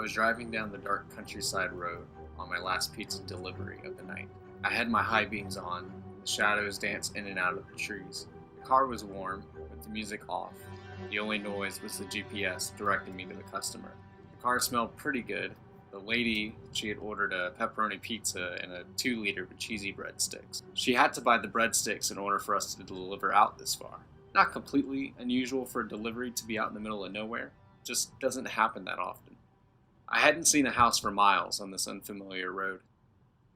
was driving down the dark countryside road on my last pizza delivery of the night. I had my high beams on, the shadows danced in and out of the trees. The car was warm, with the music off. The only noise was the GPS directing me to the customer. The car smelled pretty good. The lady, she had ordered a pepperoni pizza and a 2-liter with cheesy breadsticks. She had to buy the breadsticks in order for us to deliver out this far. Not completely unusual for a delivery to be out in the middle of nowhere, just doesn't happen that often. I hadn't seen a house for miles on this unfamiliar road.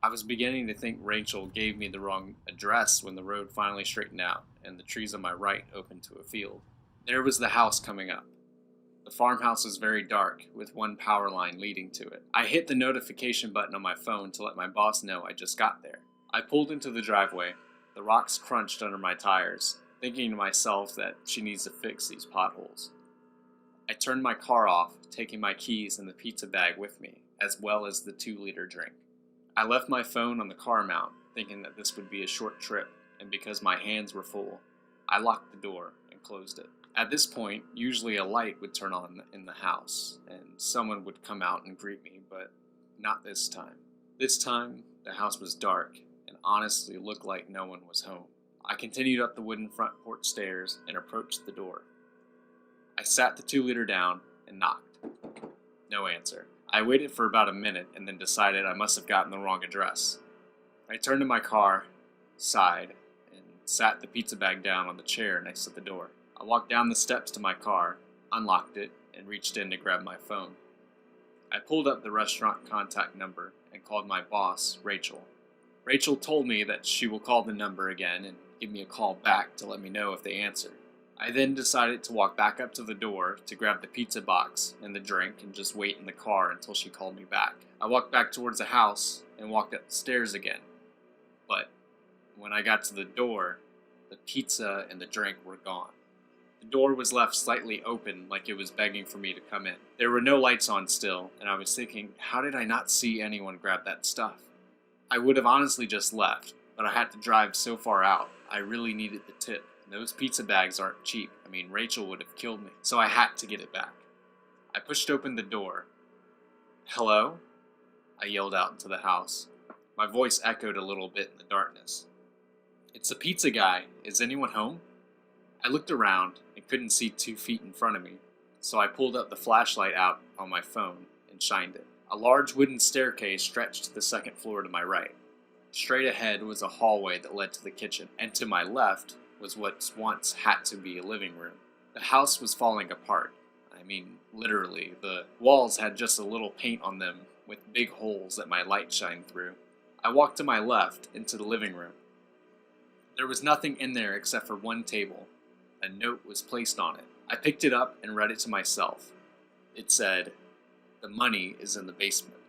I was beginning to think Rachel gave me the wrong address when the road finally straightened out and the trees on my right opened to a field. There was the house coming up. The farmhouse was very dark, with one power line leading to it. I hit the notification button on my phone to let my boss know I just got there. I pulled into the driveway. The rocks crunched under my tires, thinking to myself that she needs to fix these potholes. I turned my car off, taking my keys and the pizza bag with me, as well as the 2-liter drink. I left my phone on the car mount, thinking that this would be a short trip, and because my hands were full, I locked the door and closed it. At this point, usually a light would turn on in the house, and someone would come out and greet me, but not this time. This time, the house was dark, and honestly looked like no one was home. I continued up the wooden front porch stairs and approached the door. I sat the 2-liter down and knocked. No answer. I waited for about a minute and then decided I must have gotten the wrong address. I turned to my car, sighed, and sat the pizza bag down on the chair next to the door. I walked down the steps to my car, unlocked it, and reached in to grab my phone. I pulled up the restaurant contact number and called my boss, Rachel. Rachel told me that she will call the number again and give me a call back to let me know if they answer. I then decided to walk back up to the door to grab the pizza box and the drink and just wait in the car until she called me back. I walked back towards the house and walked up the stairs again. But when I got to the door, the pizza and the drink were gone. The door was left slightly open like it was begging for me to come in. There were no lights on still, and I was thinking, how did I not see anyone grab that stuff? I would have honestly just left, but I had to drive so far out. I really needed the tip. Those pizza bags aren't cheap. I mean, Rachel would have killed me, so I had to get it back. I pushed open the door. Hello? I yelled out into the house. My voice echoed a little bit in the darkness. It's the pizza guy. Is anyone home? I looked around and couldn't see 2 feet in front of me, so I pulled up the flashlight out on my phone and shined it. A large wooden staircase stretched to the second floor to my right. Straight ahead was a hallway that led to the kitchen, and to my left was what once had to be a living room. The house was falling apart. I mean, literally. The walls had just a little paint on them with big holes that my light shined through. I walked to my left into the living room. There was nothing in there except for one table. A note was placed on it. I picked it up and read it to myself. It said, "The money is in the basement."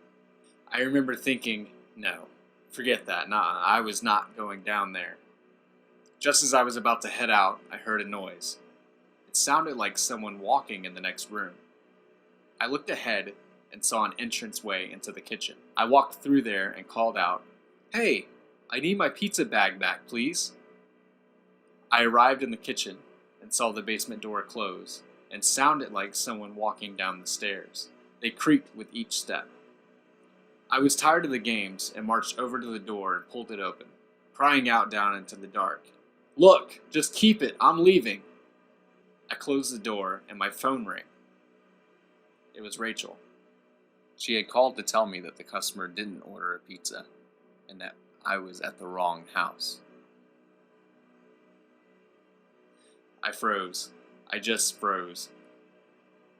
I remember thinking, no, forget that. Nah, I was not going down there. Just as I was about to head out, I heard a noise. It sounded like someone walking in the next room. I looked ahead and saw an entranceway into the kitchen. I walked through there and called out, "Hey, I need my pizza bag back, please." I arrived in the kitchen and saw the basement door close and sounded like someone walking down the stairs. They creaked with each step. I was tired of the games and marched over to the door and pulled it open, crying out down into the dark. "Look, just keep it, I'm leaving." I closed the door and my phone rang. It was Rachel. She had called to tell me that the customer didn't order a pizza and that I was at the wrong house. I froze. I just froze.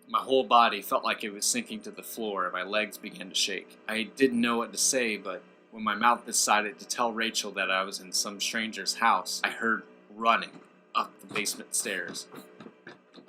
My whole body felt like it was sinking to the floor and my legs began to shake. I didn't know what to say, but when my mouth decided to tell Rachel that I was in some stranger's house, I heard running up the basement stairs.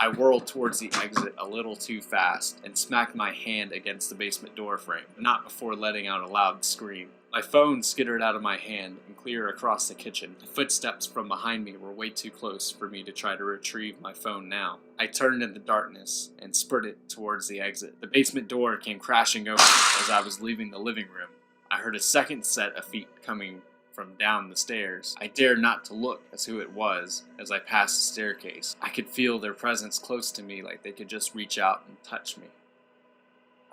I whirled towards the exit a little too fast and smacked my hand against the basement door frame, not before letting out a loud scream. My phone skittered out of my hand and clear across the kitchen. The footsteps from behind me were way too close for me to try to retrieve my phone now. I turned in the darkness and spurted towards the exit. The basement door came crashing open as I was leaving the living room. I heard a second set of feet coming from down the stairs. I dared not to look as who it was as I passed the staircase. I could feel their presence close to me like they could just reach out and touch me.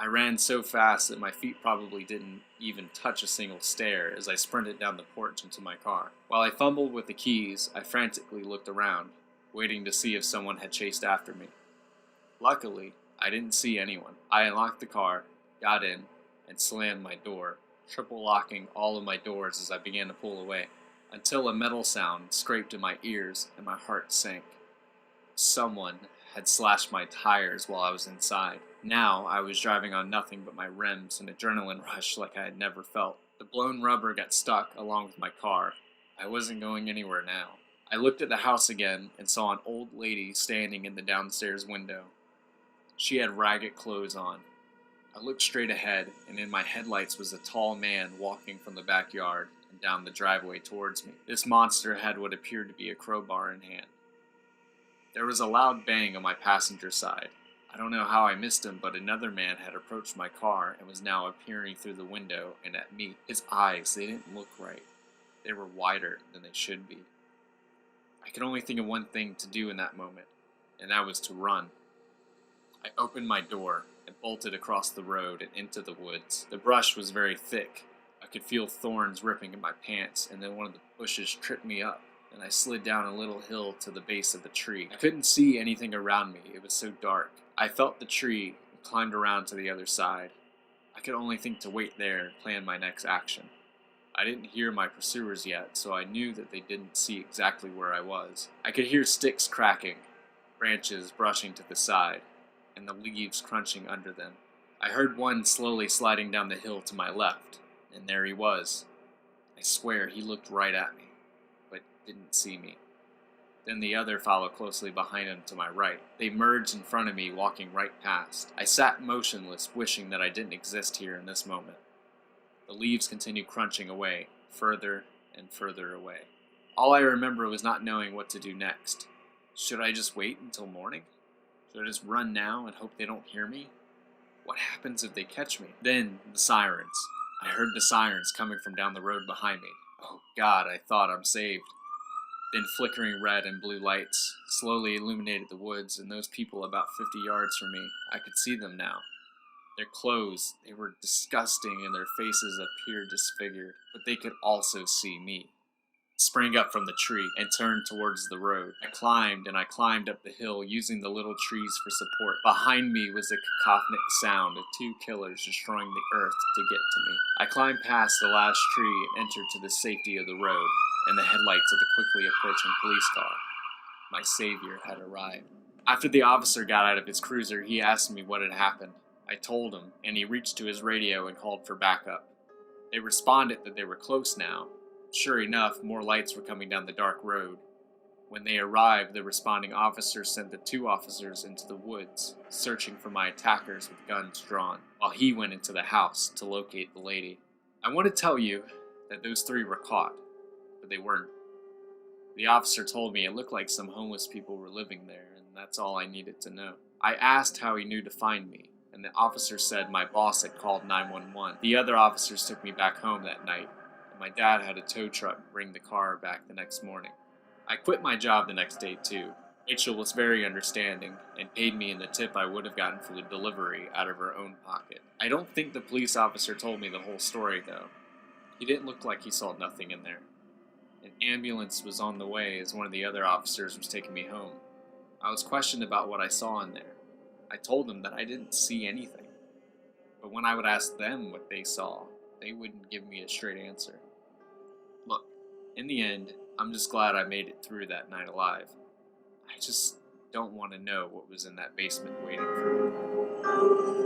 I ran so fast that my feet probably didn't even touch a single stair as I sprinted down the porch into my car. While I fumbled with the keys, I frantically looked around, waiting to see if someone had chased after me. Luckily, I didn't see anyone. I unlocked the car, got in, and slammed my door, triple locking all of my doors as I began to pull away, until a metal sound scraped in my ears and my heart sank. Someone had slashed my tires while I was inside. Now I was driving on nothing but my rims and adrenaline rush like I had never felt. The blown rubber got stuck along with my car. I wasn't going anywhere now. I looked at the house again and saw an old lady standing in the downstairs window. She had ragged clothes on. I looked straight ahead, and in my headlights was a tall man walking from the backyard and down the driveway towards me. This monster had what appeared to be a crowbar in hand. There was a loud bang on my passenger side. I don't know how I missed him, but another man had approached my car and was now appearing through the window and at me. His eyes, they didn't look right. They were wider than they should be. I could only think of one thing to do in that moment, and that was to run. I opened my door and bolted across the road and into the woods. The brush was very thick. I could feel thorns ripping in my pants, and then one of the bushes tripped me up, and I slid down a little hill to the base of the tree. I couldn't see anything around me. It was so dark. I felt the tree and climbed around to the other side. I could only think to wait there and plan my next action. I didn't hear my pursuers yet, so I knew that they didn't see exactly where I was. I could hear sticks cracking, branches brushing to the side, and the leaves crunching under them. I heard one slowly sliding down the hill to my left, and there he was. I swear he looked right at me, but didn't see me. Then the other followed closely behind him to my right. They merged in front of me, walking right past. I sat motionless, wishing that I didn't exist here in this moment. The leaves continued crunching away, further and further away. All I remember was not knowing what to do next. Should I just wait until morning? Should I just run now and hope they don't hear me? What happens if they catch me? Then, the sirens. I heard the sirens coming from down the road behind me. Oh God, I thought I'm saved. Then flickering red and blue lights slowly illuminated the woods, and those people about 50 yards from me, I could see them now. Their clothes, they were disgusting, and their faces appeared disfigured, but they could also see me. I sprang up from the tree and turned towards the road. I climbed up the hill, using the little trees for support. Behind me was the cacophonic sound of two killers destroying the earth to get to me. I climbed past the last tree and entered to the safety of the road and the headlights of the quickly approaching police car. My savior had arrived. After the officer got out of his cruiser, he asked me what had happened. I told him, and he reached to his radio and called for backup. They responded that they were close now. Sure enough, more lights were coming down the dark road. When they arrived, the responding officer sent the two officers into the woods, searching for my attackers with guns drawn, while he went into the house to locate the lady. I want to tell you that those three were caught, but they weren't. The officer told me it looked like some homeless people were living there, and that's all I needed to know. I asked how he knew to find me, and the officer said my boss had called 911. The other officers took me back home that night, and my dad had a tow truck bring the car back the next morning. I quit my job the next day too. Rachel was very understanding and paid me in the tip I would have gotten for the delivery out of her own pocket. I don't think the police officer told me the whole story though. He didn't look like he saw nothing in there. An ambulance was on the way as one of the other officers was taking me home. I was questioned about what I saw in there. I told them that I didn't see anything. But when I would ask them what they saw, they wouldn't give me a straight answer. Look, in the end, I'm just glad I made it through that night alive. I just don't want to know what was in that basement waiting for me.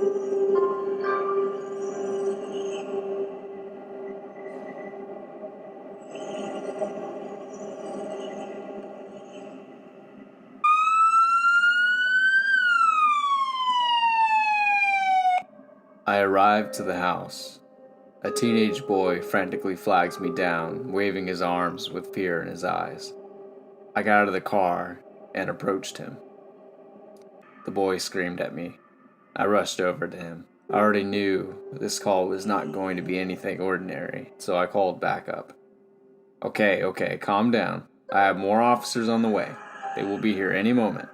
I arrived to the house. A teenage boy frantically flags me down, waving his arms with fear in his eyes. I got out of the car and approached him. The boy screamed at me. I rushed over to him. I already knew this call was not going to be anything ordinary, so I called backup. Okay, calm down. I have more officers on the way. They will be here any moment.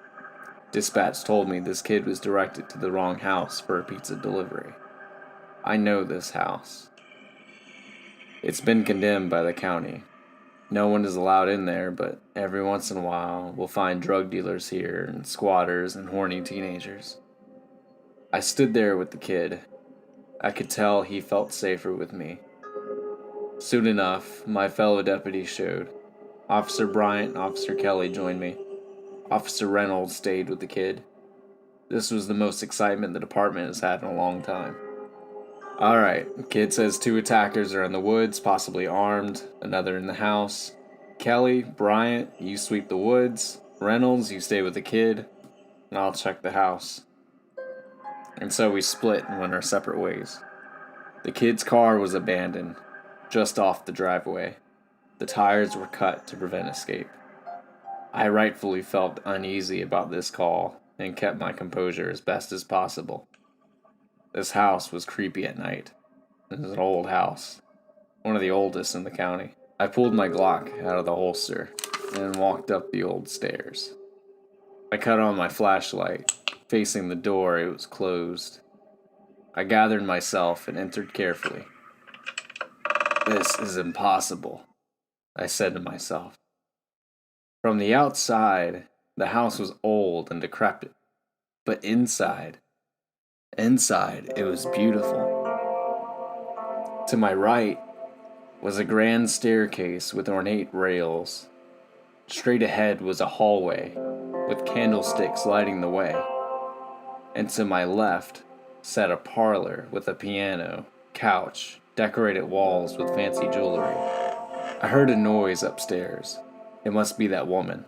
Dispatch told me this kid was directed to the wrong house for a pizza delivery. I know this house. It's been condemned by the county. No one is allowed in there, but every once in a while we'll find drug dealers here and squatters and horny teenagers. I stood there with the kid. I could tell he felt safer with me. Soon enough, my fellow deputies showed. Officer Bryant and Officer Kelly joined me. Officer Reynolds stayed with the kid. This was the most excitement the department has had in a long time. Alright, the kid says 2 attackers are in the woods, possibly armed, another in the house. Kelly, Bryant, you sweep the woods. Reynolds, you stay with the kid, and I'll check the house. And so we split and went our separate ways. The kid's car was abandoned, just off the driveway. The tires were cut to prevent escape. I rightfully felt uneasy about this call and kept my composure as best as possible. This house was creepy at night. It was an old house, one of the oldest in the county. I pulled my Glock out of the holster and walked up the old stairs. I cut on my flashlight. Facing the door, it was closed. I gathered myself and entered carefully. This is impossible, I said to myself. From the outside, the house was old and decrepit, but inside, it was beautiful. To my right was a grand staircase with ornate rails. Straight ahead was a hallway with candlesticks lighting the way. And to my left sat a parlor with a piano, couch, decorated walls with fancy jewelry. I heard a noise upstairs. It must be that woman.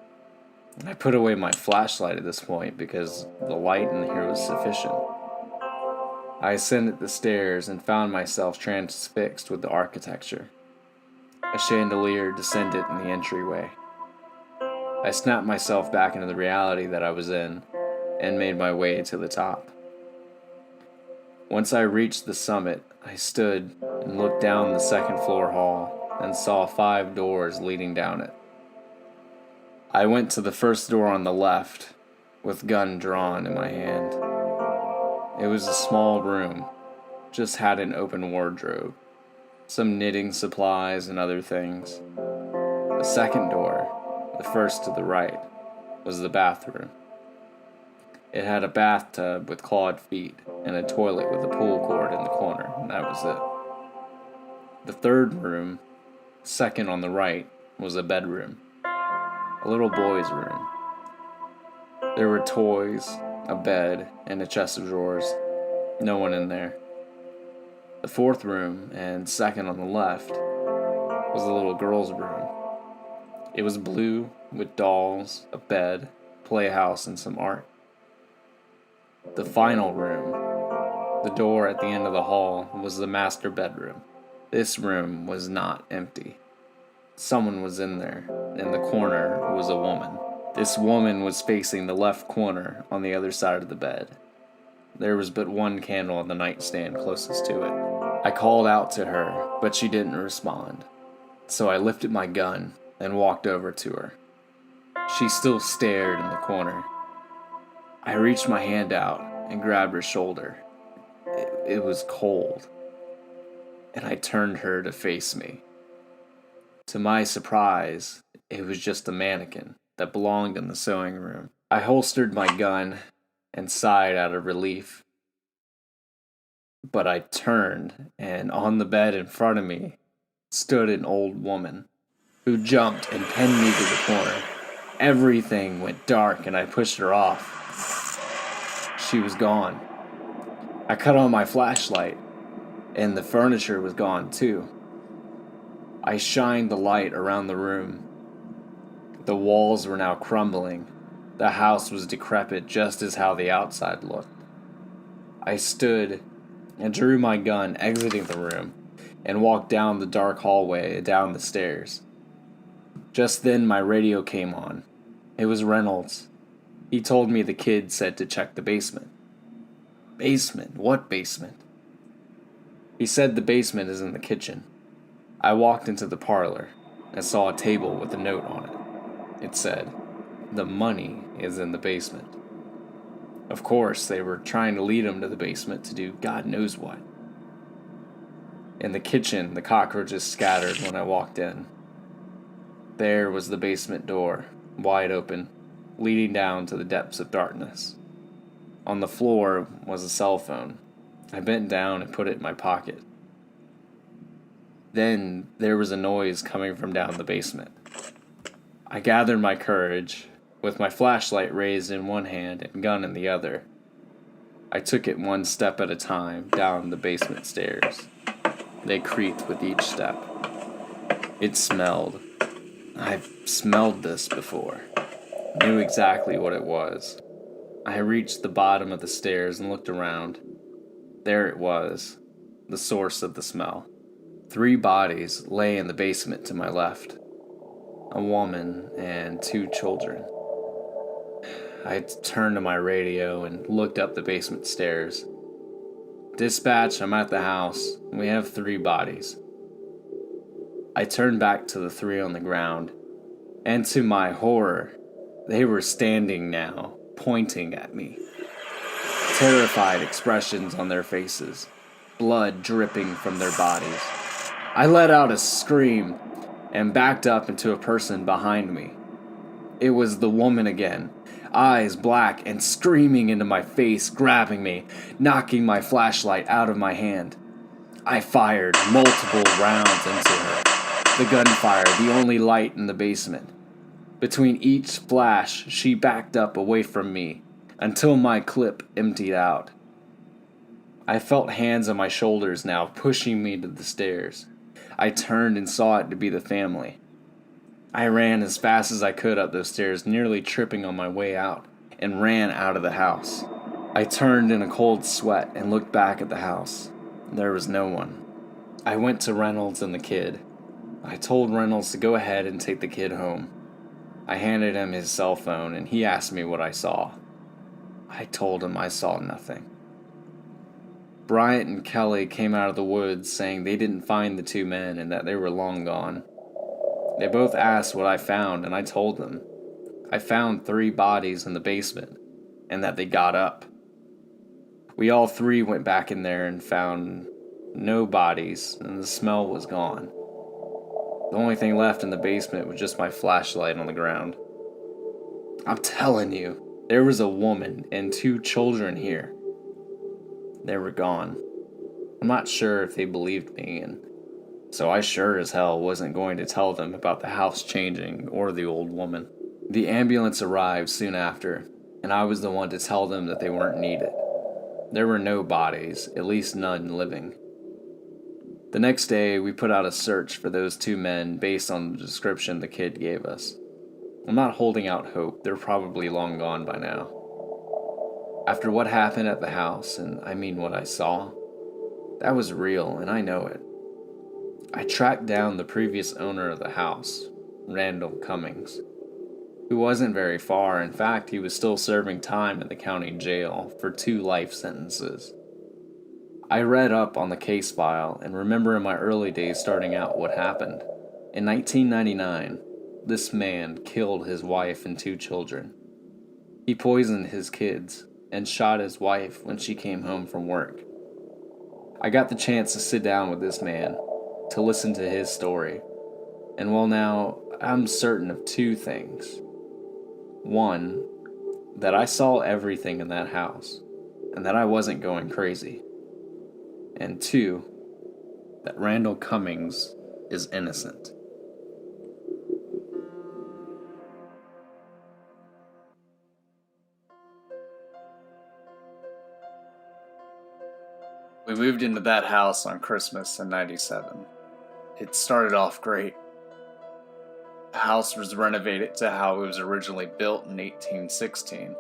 I put away my flashlight at this point because the light in here was sufficient. I ascended the stairs and found myself transfixed with the architecture. A chandelier descended in the entryway. I snapped myself back into the reality that I was in and made my way to the top. Once I reached the summit, I stood and looked down the second floor hall and saw 5 doors leading down it. I went to the first door on the left, with gun drawn in my hand. It was a small room, just had an open wardrobe, some knitting supplies and other things. The second door, the first to the right, was the bathroom. It had a bathtub with clawed feet and a toilet with a pull cord in the corner, and that was it. The third room, second on the right, was a bedroom. A little boy's room. There were toys, a bed, and a chest of drawers. No one in there. The fourth room, and second on the left, was a little girl's room. It was blue, with dolls, a bed, playhouse, and some art. The final room, the door at the end of the hall, was the master bedroom. This room was not empty. Someone was in there. In the corner was a woman. This woman was facing the left corner on the other side of the bed. There was but one candle on the nightstand closest to it. I called out to her, but she didn't respond. So I lifted my gun and walked over to her. She still stared in the corner. I reached my hand out and grabbed her shoulder. It was cold, and I turned her to face me. To my surprise, it was just a mannequin that belonged in the sewing room. I holstered my gun and sighed out of relief. But I turned, and on the bed in front of me stood an old woman who jumped and pinned me to the corner. Everything went dark, and I pushed her off. She was gone. I cut on my flashlight, and the furniture was gone too. I shined the light around the room. The walls were now crumbling. The house was decrepit just as how the outside looked. I stood and drew my gun, exiting the room, and walked down the dark hallway and down the stairs. Just then my radio came on. It was Reynolds. He told me the kid said to check the basement. Basement? What basement? He said the basement is in the kitchen. I walked into the parlor and saw a table with a note on it. It said, "The money is in the basement." Of course, they were trying to lead him to the basement to do God knows what. In the kitchen, the cockroaches scattered when I walked in. There was the basement door, wide open, leading down to the depths of darkness. On the floor was a cell phone. I bent down and put it in my pocket. Then there was a noise coming from down the basement. I gathered my courage, with my flashlight raised in one hand and gun in the other. I took it one step at a time down the basement stairs. They creaked with each step. It smelled. I've smelled this before. Knew exactly what it was. I reached the bottom of the stairs and looked around. There it was, the source of the smell. 3 bodies lay in the basement to my left. A woman and 2 children. I turned to my radio and looked up the basement stairs. Dispatch, I'm at the house. We have 3 bodies. I turned back to the 3 on the ground, and to my horror, they were standing now, pointing at me. Terrified expressions on their faces, blood dripping from their bodies. I let out a scream and backed up into a person behind me. It was the woman again, eyes black and screaming into my face, grabbing me, knocking my flashlight out of my hand. I fired multiple rounds into her, the gunfire the only light in the basement. Between each flash, she backed up away from me until my clip emptied out. I felt hands on my shoulders now, pushing me to the stairs. I turned and saw it to be the family. I ran as fast as I could up those stairs, nearly tripping on my way out, and ran out of the house. I turned in a cold sweat and looked back at the house. There was no one. I went to Reynolds and the kid. I told Reynolds to go ahead and take the kid home. I handed him his cell phone and he asked me what I saw. I told him I saw nothing. Bryant and Kelly came out of the woods saying they didn't find the 2 men and that they were long gone. They both asked what I found, and I told them. I found 3 bodies in the basement, and that they got up. We all 3 went back in there and found no bodies, and the smell was gone. The only thing left in the basement was just my flashlight on the ground. I'm telling you, there was a woman and 2 children here. They were gone. I'm not sure if they believed me, and so I sure as hell wasn't going to tell them about the house changing or the old woman. The ambulance arrived soon after, and I was the one to tell them that they weren't needed. There were no bodies, at least none living. The next day, we put out a search for those 2 men based on the description the kid gave us. I'm not holding out hope, they're probably long gone by now. After what happened at the house, and I mean what I saw, that was real, and I know it. I tracked down the previous owner of the house, Randall Cummings, who wasn't very far. In fact, he was still serving time in the county jail for 2 life sentences. I read up on the case file and remember in my early days starting out what happened. In 1999, this man killed his wife and 2 children. He poisoned his kids and shot his wife when she came home from work. I got the chance to sit down with this man, to listen to his story, and well now, I'm certain of 2 things. 1, that I saw everything in that house, and that I wasn't going crazy. And 2, that Randall Cummings is innocent. We moved into that house on Christmas in '97. It started off great. The house was renovated to how it was originally built in 1816.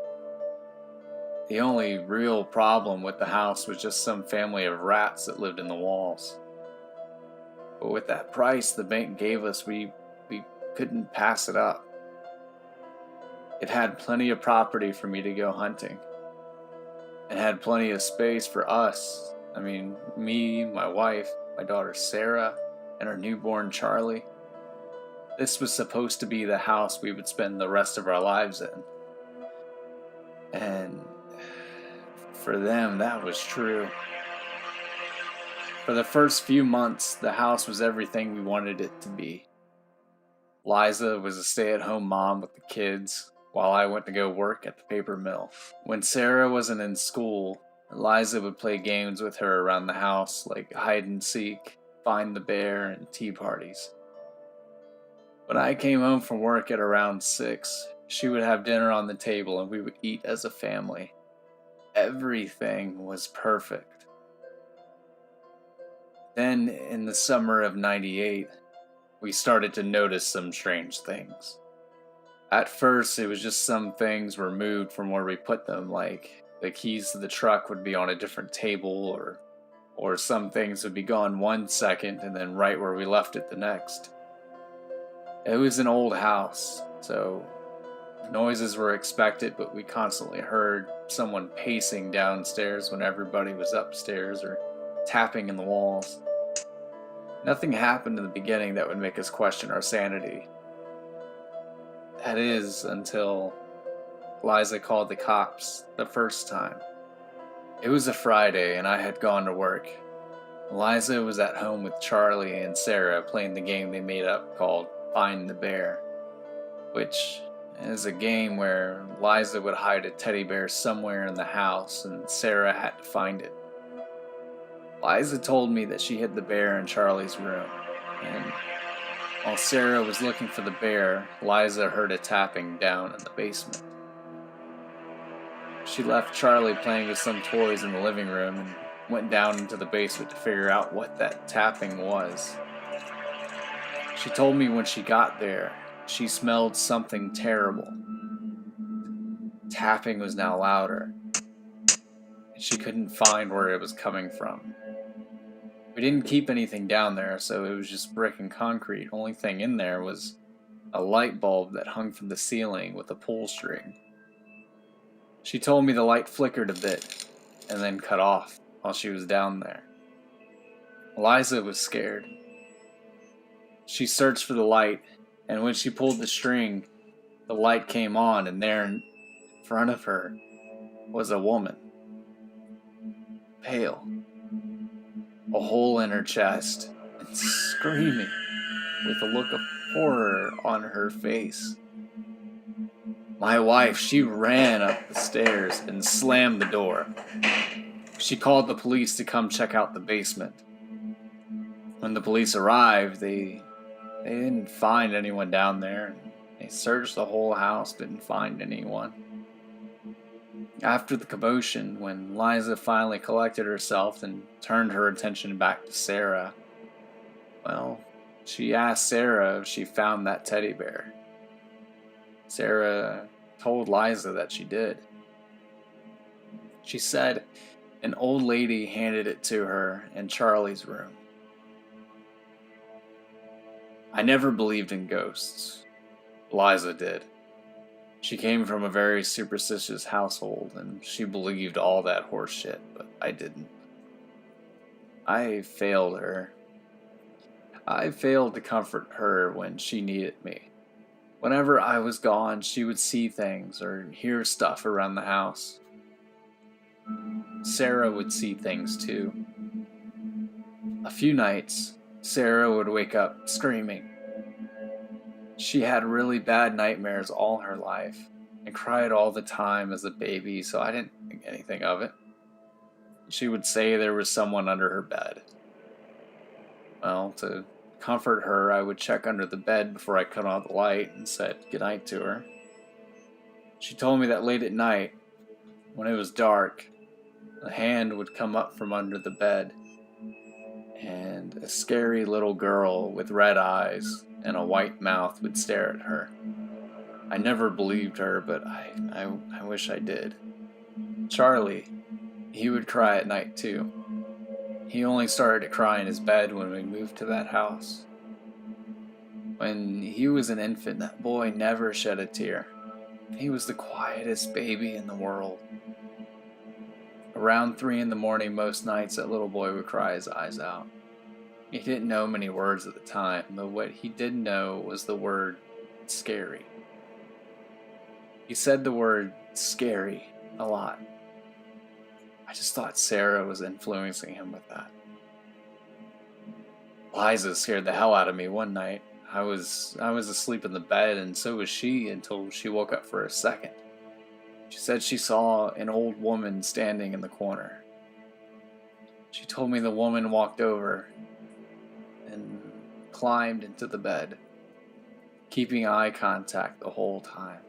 The only real problem with the house was just some family of rats that lived in the walls. But with that price the bank gave us, we couldn't pass it up. It had plenty of property for me to go hunting. It had plenty of space for us. I mean, me, my wife, my daughter Sarah, and our newborn Charlie. This was supposed to be the house we would spend the rest of our lives in. And for them, that was true. For the first few months, the house was everything we wanted it to be. Liza was a stay-at-home mom with the kids, while I went to go work at the paper mill. When Sarah wasn't in school, Liza would play games with her around the house like hide and seek, find the bear, and tea parties. When I came home from work at around 6, she would have dinner on the table and we would eat as a family. Everything was perfect. Then, in the summer of '98, we started to notice some strange things. At first, it was just some things were moved from where we put them, like the keys to the truck would be on a different table, or some things would be gone 1 second and then right where we left it the next. It was an old house, so noises were expected, but we constantly heard someone pacing downstairs when everybody was upstairs or tapping in the walls. Nothing happened in the beginning that would make us question our sanity. That is, until Liza called the cops the first time. It was a Friday and I had gone to work. Liza was at home with Charlie and Sarah playing the game they made up called Find the Bear, which is a game where Liza would hide a teddy bear somewhere in the house and Sarah had to find it. Liza told me that she hid the bear in Charlie's room, and while Sarah was looking for the bear, Liza heard a tapping down in the basement. She left Charlie playing with some toys in the living room and went down into the basement to figure out what that tapping was. She told me when she got there, she smelled something terrible. Tapping was now louder, and she couldn't find where it was coming from. We didn't keep anything down there, so it was just brick and concrete. Only thing in there was a light bulb that hung from the ceiling with a pull string. She told me the light flickered a bit, and then cut off while she was down there. Liza was scared. She searched for the light, and when she pulled the string, the light came on, and there in front of her was a woman. Pale. A hole in her chest, and screaming with a look of horror on her face. My wife, she ran up the stairs and slammed the door. She called the police to come check out the basement. When the police arrived, they didn't find anyone down there. They searched the whole house, didn't find anyone. After the commotion, when Liza finally collected herself and turned her attention back to Sarah, well, she asked Sarah if she found that teddy bear. Sarah told Liza that she did. She said an old lady handed it to her in Charlie's room. I never believed in ghosts. Liza did. She came from a very superstitious household, and she believed all that horse shit, but I didn't. I failed her. I failed to comfort her when she needed me. Whenever I was gone, she would see things or hear stuff around the house. Sarah would see things too. A few nights, Sarah would wake up screaming. She had really bad nightmares all her life and cried all the time as a baby, so I didn't think anything of it. She would say there was someone under her bed. Well, to comfort her, I would check under the bed before I cut on the light and said goodnight to her. She told me that late at night, when it was dark, a hand would come up from under the bed, and a scary little girl with red eyes and a white mouth would stare at her. I never believed her, but I wish I did. Charlie, he would cry at night too. He only started to cry in his bed when we moved to that house. When he was an infant, that boy never shed a tear. He was the quietest baby in the world. Around 3 a.m. most nights, that little boy would cry his eyes out. He didn't know many words at the time, but what he did know was the word scary. He said the word scary a lot. I just thought Sarah was influencing him with that. Liza scared the hell out of me one night. I was asleep in the bed, and so was she, until she woke up for a second. She said she saw an old woman standing in the corner. She told me the woman walked over and climbed into the bed, keeping eye contact the whole time.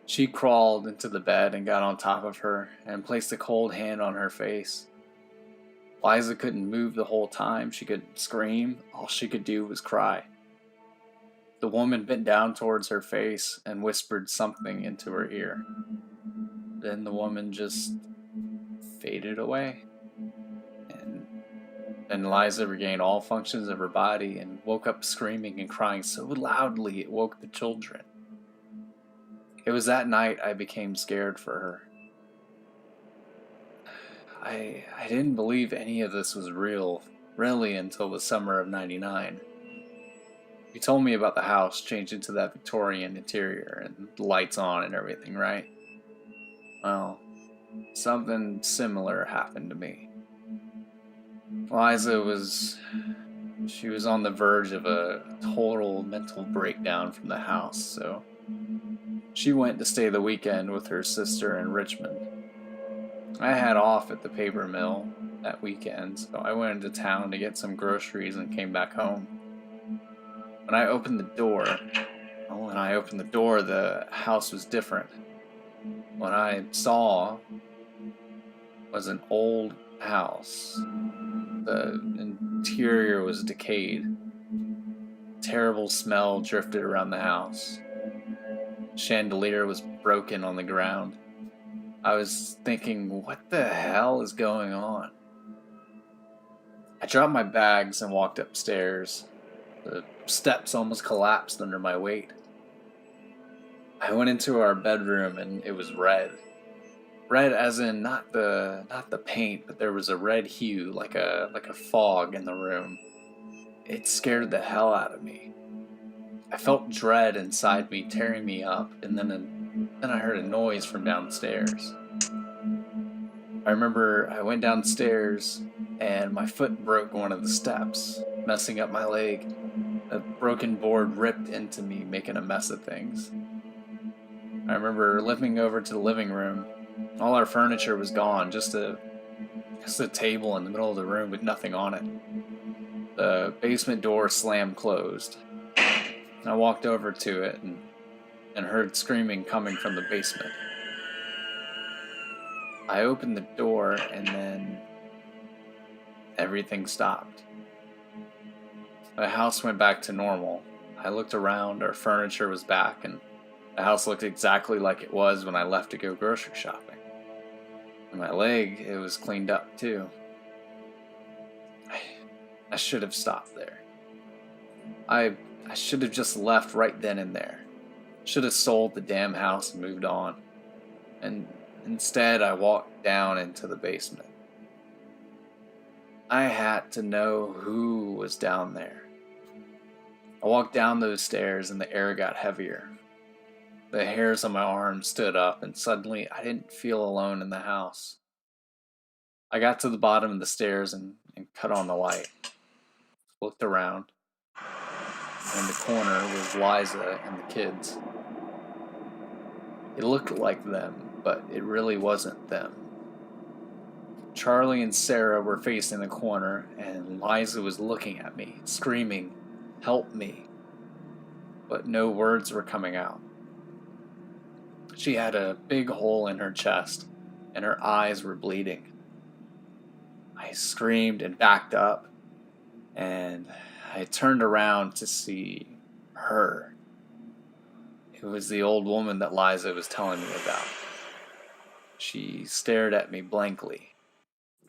She crawled into the bed and got on top of her and placed a cold hand on her face. Liza couldn't move the whole time. She couldn't scream. All she could do was cry. The woman bent down towards her face and whispered something into her ear. Then the woman just faded away. And Liza regained all functions of her body and woke up screaming and crying so loudly it woke the children. It was that night I became scared for her. I didn't believe any of this was real, really, until the summer of '99. You told me about the house changing to that Victorian interior and the lights on and everything, right? Well, something similar happened to me. Liza was on the verge of a total mental breakdown from the house, so she went to stay the weekend with her sister in Richmond. I had off at the paper mill that weekend, so I went into town to get some groceries and came back home. When I opened the door, the house was different. What I saw was an old house. The interior was decayed. Terrible smell drifted around the house. Chandelier was broken on the ground. I was thinking, what the hell is going on? I dropped my bags and walked upstairs. The steps almost collapsed under my weight. I went into our bedroom and it was red. Red as in not the paint, but there was a red hue, like a fog in the room. It scared the hell out of me. I felt dread inside me tearing me up, and then I heard a noise from downstairs. I remember I went downstairs and my foot broke one of the steps, messing up my leg. A broken board ripped into me, making a mess of things. I remember limping over to the living room. All our furniture was gone, just a table in the middle of the room with nothing on it. The basement door slammed closed. I walked over to it and heard screaming coming from the basement. I opened the door and then everything stopped. The house went back to normal. I looked around, our furniture was back, and the house looked exactly like it was when I left to go grocery shopping. And my leg, it was cleaned up too. I should have stopped there. I should have just left right then and there. Should have sold the damn house and moved on. And instead, I walked down into the basement. I had to know who was down there. I walked down those stairs and the air got heavier. The hairs on my arms stood up, and suddenly I didn't feel alone in the house. I got to the bottom of the stairs and cut on the light. Looked around. In the corner was Liza and the kids. It looked like them, but it really wasn't them. Charlie and Sarah were facing the corner, and Liza was looking at me, screaming, "Help me!" But no words were coming out. She had a big hole in her chest, and her eyes were bleeding. I screamed and backed up, and I turned around to see her. It was the old woman that Liza was telling me about. She stared at me blankly,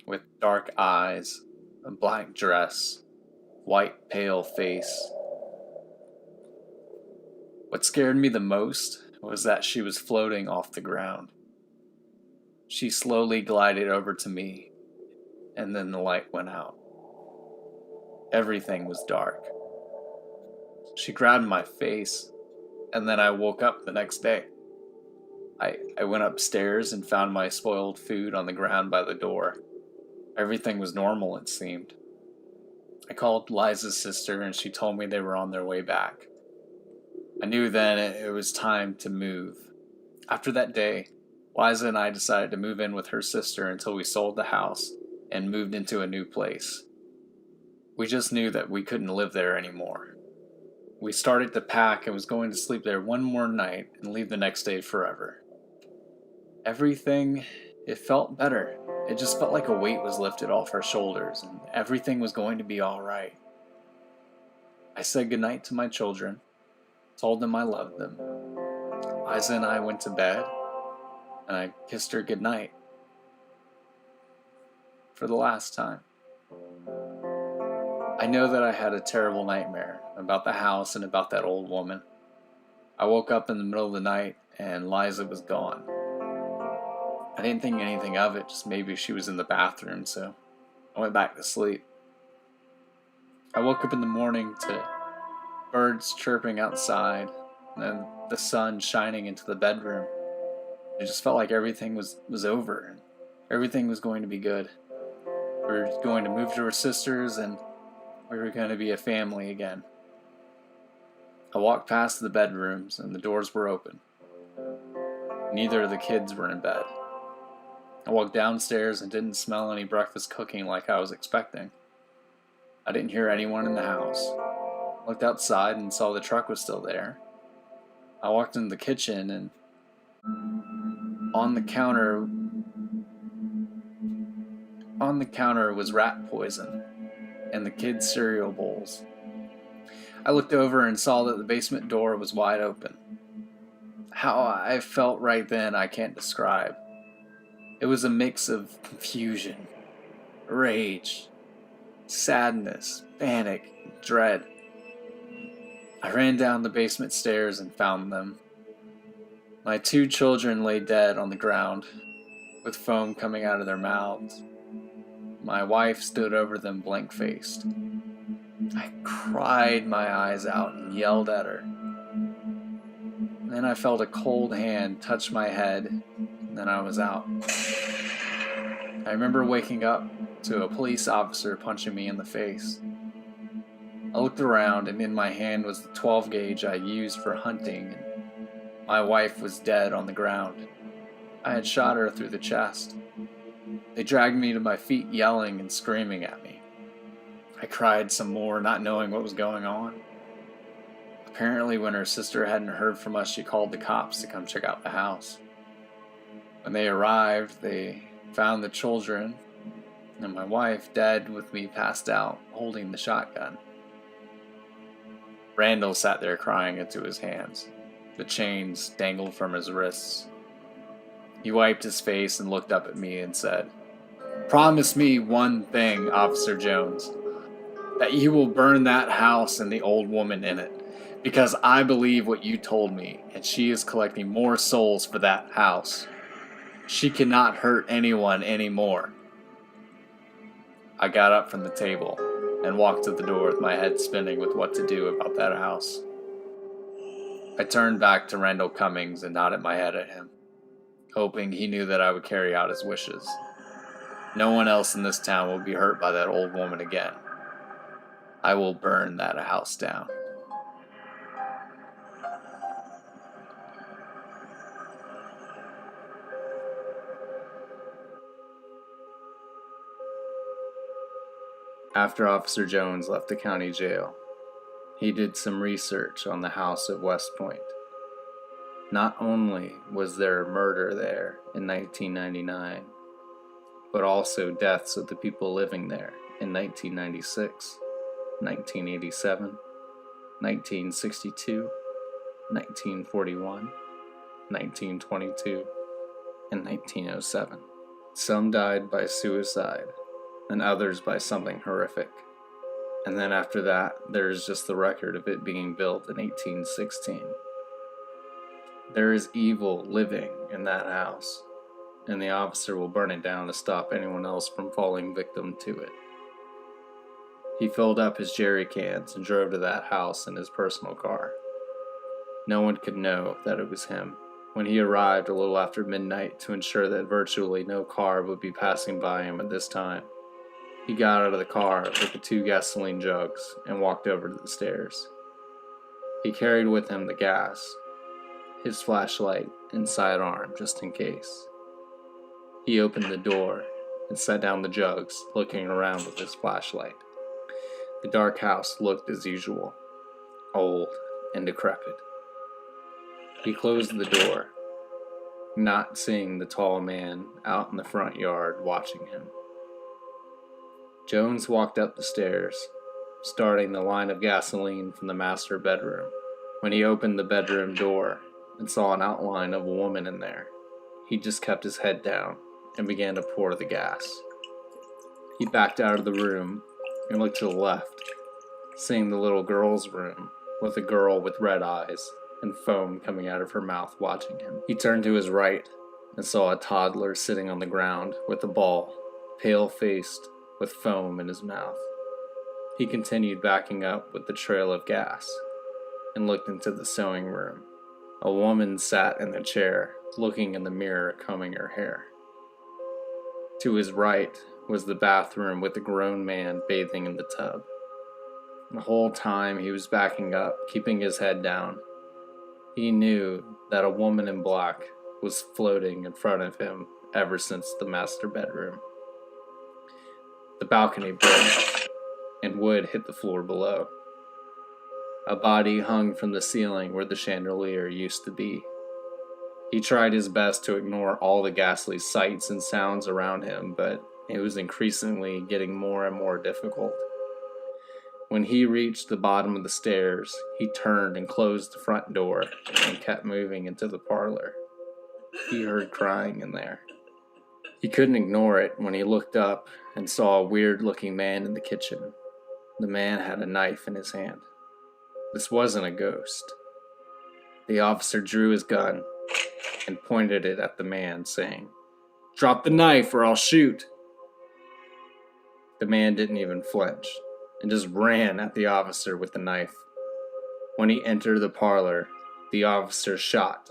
with dark eyes, a black dress, white pale face. What scared me the most was that she was floating off the ground. She slowly glided over to me, and then the light went out. Everything was dark. She grabbed my face, and then I woke up the next day. I went upstairs and found my spoiled food on the ground by the door. Everything was normal, it seemed. I called Liza's sister and she told me they were on their way back. I knew then it was time to move. After that day, Liza and I decided to move in with her sister until we sold the house and moved into a new place. We just knew that we couldn't live there anymore. We started to pack and was going to sleep there one more night and leave the next day forever. Everything, it felt better. It just felt like a weight was lifted off our shoulders and everything was going to be all right. I said goodnight to my children, told them I loved them. Liza and I went to bed and I kissed her goodnight for the last time. I know that I had a terrible nightmare about the house and about that old woman. I woke up in the middle of the night and Liza was gone. I didn't think anything of it, just maybe she was in the bathroom, so I went back to sleep. I woke up in the morning to birds chirping outside and then the sun shining into the bedroom. It just felt like everything was over and everything was going to be good. We were going to move to her sister's and we were going to be a family again. I walked past the bedrooms and the doors were open. Neither of the kids were in bed. I walked downstairs and didn't smell any breakfast cooking like I was expecting. I didn't hear anyone in the house. I looked outside and saw the truck was still there. I walked into the kitchen and on the counter was rat poison and the kids' cereal bowls. I looked over and saw that the basement door was wide open. How I felt right then I can't describe. It was a mix of confusion, rage, sadness, panic, dread. I ran down the basement stairs and found them. My 2 children lay dead on the ground, with foam coming out of their mouths. My wife stood over them blank-faced. I cried my eyes out and yelled at her. Then I felt a cold hand touch my head, and then I was out. I remember waking up to a police officer punching me in the face. I looked around, and in my hand was the 12 gauge I used for hunting, and my wife was dead on the ground. I had shot her through the chest. They dragged me to my feet, yelling and screaming at me. I cried some more, not knowing what was going on. Apparently, when her sister hadn't heard from us, she called the cops to come check out the house. When they arrived, they found the children and my wife dead with me passed out, holding the shotgun. Randall sat there crying into his hands. The chains dangled from his wrists. He wiped his face and looked up at me and said, "Promise me one thing, Officer Jones, that you will burn that house and the old woman in it, because I believe what you told me, and she is collecting more souls for that house. She cannot hurt anyone anymore." I got up from the table and walked to the door with my head spinning with what to do about that house. I turned back to Randall Cummings and nodded my head at him, hoping he knew that I would carry out his wishes. No one else in this town will be hurt by that old woman again. I will burn that house down. After Officer Jones left the county jail, he did some research on the house at West Point. Not only was there a murder there in 1999, but also deaths of the people living there in 1996, 1987, 1962, 1941, 1922, and 1907. Some died by suicide, and others by something horrific. And then after that, there is just the record of it being built in 1816. There is evil living in that house, and the officer will burn it down to stop anyone else from falling victim to it. He filled up his jerry cans and drove to that house in his personal car. No one could know that it was him. when he arrived a little after midnight to ensure that virtually no car would be passing by him at this time. He got out of the car with the 2 gasoline jugs and walked over to the stairs. He carried with him the gas, his flashlight, and sidearm just in case. He opened the door and set down the jugs, looking around with his flashlight. The dark house looked as usual, old and decrepit. He closed the door, not seeing the tall man out in the front yard watching him. Jones walked up the stairs, starting the line of gasoline from the master bedroom. When he opened the bedroom door and saw an outline of a woman in there, he just kept his head down and began to pour the gas. He backed out of the room and looked to the left, seeing the little girl's room with a girl with red eyes and foam coming out of her mouth watching him. He turned to his right and saw a toddler sitting on the ground with a ball, pale-faced, with foam in his mouth. He continued backing up with the trail of gas and looked into the sewing room. A woman sat in the chair, looking in the mirror, combing her hair. To his right was the bathroom with a grown man bathing in the tub. The whole time he was backing up, keeping his head down, he knew that a woman in black was floating in front of him ever since the master bedroom. The balcony broke, and wood hit the floor below. A body hung from the ceiling where the chandelier used to be. He tried his best to ignore all the ghastly sights and sounds around him, but it was increasingly getting more and more difficult. When he reached the bottom of the stairs, he turned and closed the front door and kept moving into the parlor. He heard crying in there. He couldn't ignore it when he looked up and saw a weird-looking man in the kitchen. The man had a knife in his hand. This wasn't a ghost. The officer drew his gun and pointed it at the man, saying, "Drop the knife or I'll shoot." The man didn't even flinch and just ran at the officer with the knife. When he entered the parlor, the officer shot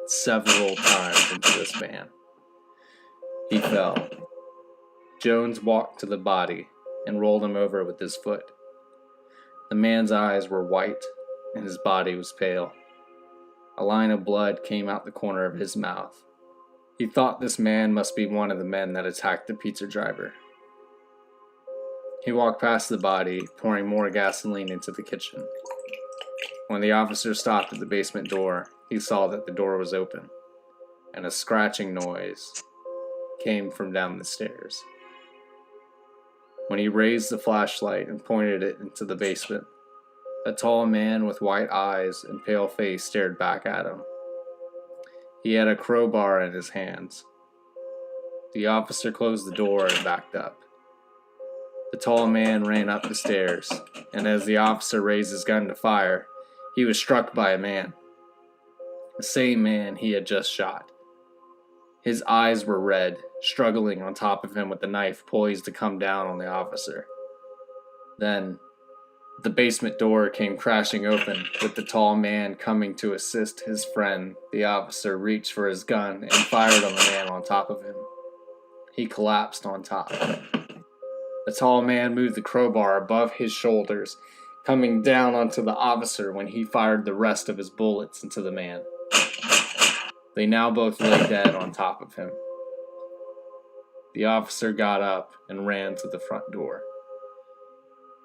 several times into this man. He fell. Jones walked to the body and rolled him over with his foot. The man's eyes were white and his body was pale. A line of blood came out the corner of his mouth. He thought this man must be one of the men that attacked the pizza driver. He walked past the body, pouring more gasoline into the kitchen. When the officer stopped at the basement door, he saw that the door was open, and a scratching noise came from down the stairs. When he raised the flashlight and pointed it into the basement, a tall man with white eyes and pale face stared back at him. He had a crowbar in his hands. The officer closed the door and backed up. The tall man ran up the stairs, and as the officer raised his gun to fire, he was struck by a man. The same man he had just shot. His eyes were red, struggling on top of him with the knife poised to come down on the officer. Then, the basement door came crashing open, with the tall man coming to assist his friend. The officer reached for his gun and fired on the man on top of him. He collapsed on top. The tall man moved the crowbar above his shoulders, coming down onto the officer when he fired the rest of his bullets into the man. They now both lay dead on top of him. The officer got up and ran to the front door.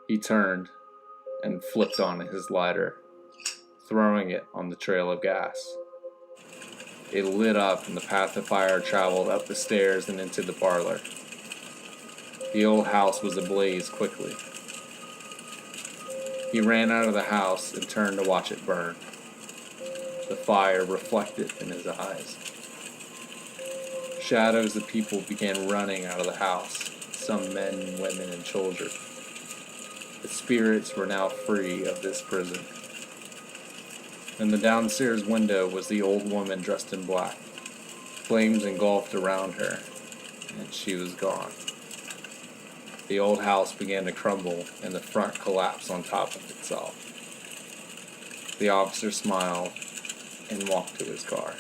He turned and flipped on his lighter, throwing it on the trail of gas. It lit up and the path of fire traveled up the stairs and into the parlor. The old house was ablaze quickly. He ran out of the house and turned to watch it burn. The fire reflected in his eyes. Shadows of people began running out of the house, some men, women, and children. The spirits were now free of this prison. In the downstairs window was the old woman dressed in black. Flames engulfed around her, and she was gone. The old house began to crumble, and the front collapsed on top of itself. The officer smiled and walked to his car.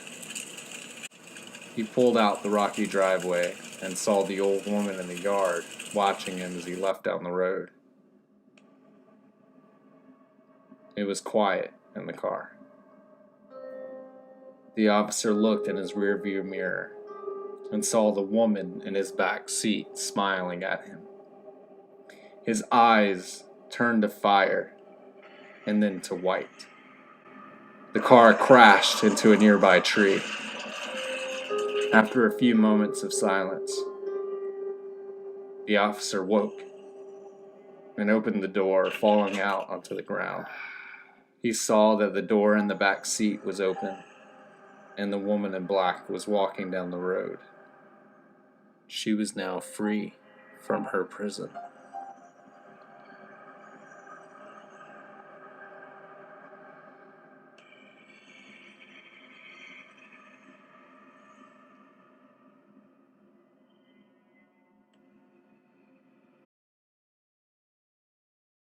He pulled out the rocky driveway and saw the old woman in the yard watching him as he left down the road. It was quiet in the car. The officer looked in his rearview mirror and saw the woman in his back seat smiling at him. His eyes turned to fire and then to white. The car crashed into a nearby tree. After a few moments of silence, the officer woke and opened the door, falling out onto the ground. He saw that the door in the back seat was open, and the woman in black was walking down the road. She was now free from her prison.